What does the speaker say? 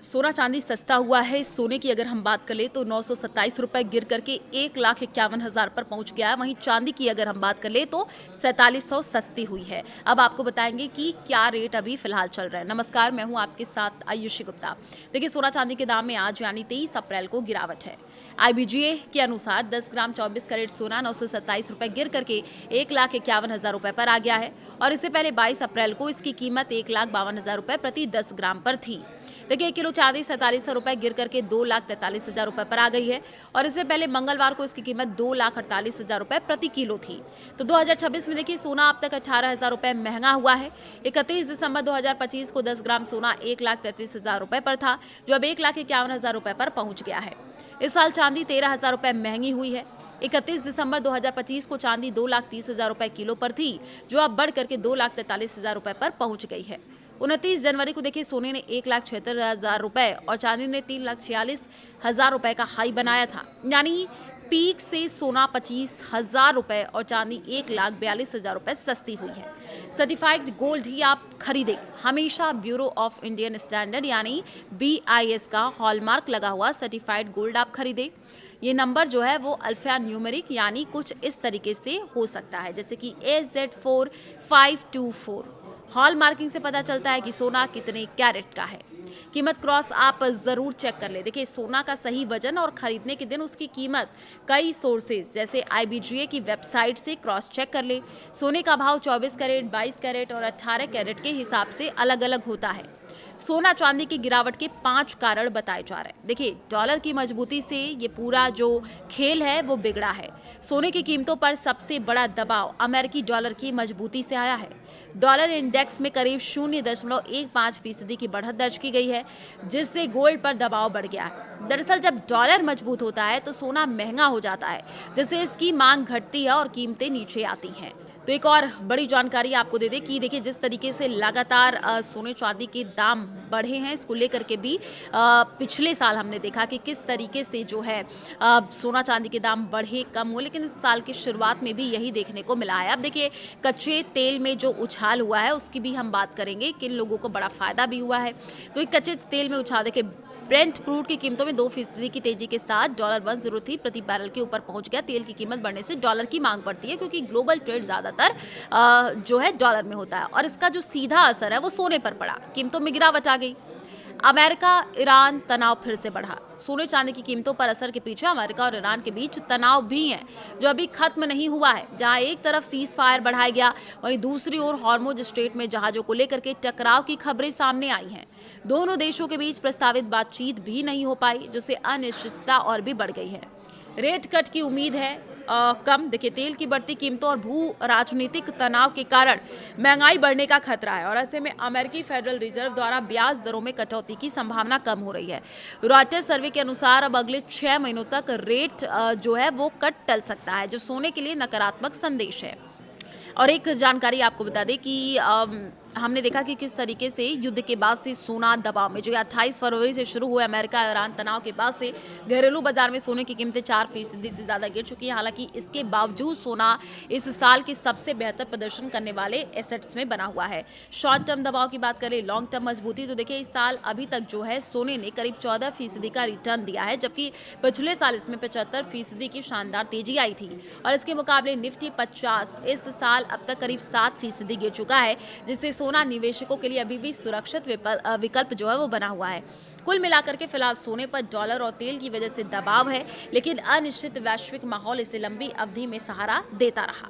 सोना चांदी सस्ता हुआ है। सोने की अगर हम बात करें तो 927 रुपए गिर करके 1,51,000 पर पहुंच गया है। वहीं चांदी की अगर हम बात करें तो 4700 सस्ती हुई है। अब आपको बताएंगे कि क्या रेट अभी फिलहाल चल रहा है। नमस्कार, मैं हूं आपके साथ आयुषी गुप्ता। देखिए, सोना चांदी के दाम में आज यानी 23 अप्रैल को गिरावट है। IBGA के अनुसार 10 ग्राम 24 कैरेट सोना 927 रुपए गिर करके 1,51,000 रुपए पर आ गया है और इससे पहले 22 अप्रैल को इसकी कीमत 1,52,000 रुपए प्रति 10 ग्राम पर थी। देखिए, 1 किलो चांदी 4700 रुपए गिर करके 2,43,000 रुपए पर आ गई है और इससे पहले मंगलवार को इसकी कीमत 2,48,000 रुपए प्रति किलो थी। तो 2026 में देखिए, सोना अब तक 18,000 रुपए महंगा हुआ है। 31 दिसंबर 2025 को 10 ग्राम सोना 1,33,000 रुपए पर था, जो अब 1,51,000 रुपए पर पहुंच गया है। इस साल चांदी 13,000 रुपए महंगी हुई है। 31 दिसंबर 2025 को चांदी 2,30,000 रुपए किलो पर थी, जो अब बढ़ करके 2,43,000 रुपए पर पहुंच गई है। 29 जनवरी को देखिए, सोने ने 1,76,000 रुपए और चांदी ने 3,46,000 रुपए का हाई बनाया था। यानी पीक से सोना 25,000 रुपए और चांदी 1,42,000 रुपए सस्ती हुई है। सर्टिफाइड गोल्ड ही आप खरीदें। हमेशा ब्यूरो ऑफ इंडियन स्टैंडर्ड यानी BIS का हॉलमार्क लगा हुआ सर्टिफाइड गोल्ड आप खरीदें। ये नंबर जो है वो अल्फा न्यूमेरिक यानी कुछ इस तरीके से हो सकता है, जैसे कि AZ4524। हॉल मार्किंग से पता चलता है कि सोना कितने कैरेट का है। कीमत क्रॉस आप जरूर चेक कर ले। देखिए, सोना का सही वजन और खरीदने के दिन उसकी कीमत कई सोर्सेज जैसे IBGA की वेबसाइट से क्रॉस चेक कर ले। सोने का भाव 24 कैरेट, 22 कैरेट और 18 कैरेट के हिसाब से अलग अलग होता है। सोना चांदी की गिरावट के 5 कारण बताए जा रहे हैं। देखिए, डॉलर की मजबूती से ये पूरा जो खेल है वो बिगड़ा है। सोने की कीमतों पर सबसे बड़ा दबाव अमेरिकी डॉलर की मजबूती से आया है। डॉलर इंडेक्स में करीब 0.15% की बढ़त दर्ज की गई है, जिससे गोल्ड पर दबाव बढ़ गया है। दरअसल जब डॉलर मजबूत होता है तो सोना महंगा हो जाता है, जिससे इसकी मांग घटती है और कीमतें नीचे आती हैं। तो एक और बड़ी जानकारी आपको दे दें कि देखिए, जिस तरीके से लगातार सोने चांदी के दाम बढ़े हैं, इसको लेकर के भी पिछले साल हमने देखा कि किस तरीके से जो है सोना चांदी के दाम बढ़े कम हो, लेकिन इस साल की शुरुआत में भी यही देखने को मिला है। अब देखिए, कच्चे तेल में जो उछाल हुआ है उसकी भी हम बात करेंगे, किन लोगों को बड़ा फायदा भी हुआ है। तो एक कच्चे तेल में उछाल देखिए, ब्रेंट क्रूड की कीमतों में 2% की तेजी के साथ $1.10 प्रति बैरल के ऊपर पहुंच गया। तेल की कीमत बढ़ने से डॉलर की मांग बढ़ती है, क्योंकि ग्लोबल ट्रेड ज्यादातर जो है डॉलर में होता है और इसका जो सीधा असर है वो सोने पर पड़ा। कीमतों में गिरावट आ गई। अमेरिका ईरान तनाव फिर से बढ़ा। सोने चांदी की कीमतों पर असर के पीछे अमेरिका और ईरान के बीच तनाव भी है, जो अभी खत्म नहीं हुआ है। जहां एक तरफ सीज फायर बढ़ाया गया, वहीं दूसरी ओर हॉर्मुज स्ट्रेट में जहाजों को लेकर के टकराव की खबरें सामने आई हैं। दोनों देशों के बीच प्रस्तावित बातचीत भी नहीं हो पाई, जिससे अनिश्चितता और भी बढ़ गई है। रेट कट की उम्मीद है कम। देखिए, तेल की बढ़ती कीमतों और भू राजनीतिक तनाव के कारण महंगाई बढ़ने का खतरा है और ऐसे में अमेरिकी फेडरल रिजर्व द्वारा ब्याज दरों में कटौती की संभावना कम हो रही है। रॉयटर्स सर्वे के अनुसार अब अगले 6 महीनों तक रेट जो है वो कट टल सकता है, जो सोने के लिए नकारात्मक संदेश है। और एक जानकारी आपको बता दें कि हमने देखा कि किस तरीके से युद्ध के बाद से सोना दबाव में, जो 28 फरवरी से शुरू हुए अमेरिका ईरान तनाव के बाद से घरेलू बाजार में सोने की कीमतें 4% से ज़्यादा गिर चुकी हैं। हालांकि इसके बावजूद सोना इस साल के सबसे बेहतर प्रदर्शन करने वाले एसेट्स में बना हुआ है। शॉर्ट टर्म दबाव की बात करें, लॉन्ग टर्म मजबूती, तो देखिए, इस साल अभी तक जो है सोने ने करीब 14% का रिटर्न दिया है, जबकि पिछले साल इसमें 75% की शानदार तेजी आई थी। और इसके मुकाबले निफ्टी 50 इस साल अब तक करीब 7% गिर चुका है, जिससे सोना निवेशकों के लिए अभी भी सुरक्षित विकल्प जो है वो बना हुआ है। कुल मिलाकर के फिलहाल सोने पर डॉलर और तेल की वजह से दबाव है, लेकिन अनिश्चित वैश्विक माहौल इसे लंबी अवधि में सहारा देता रहा।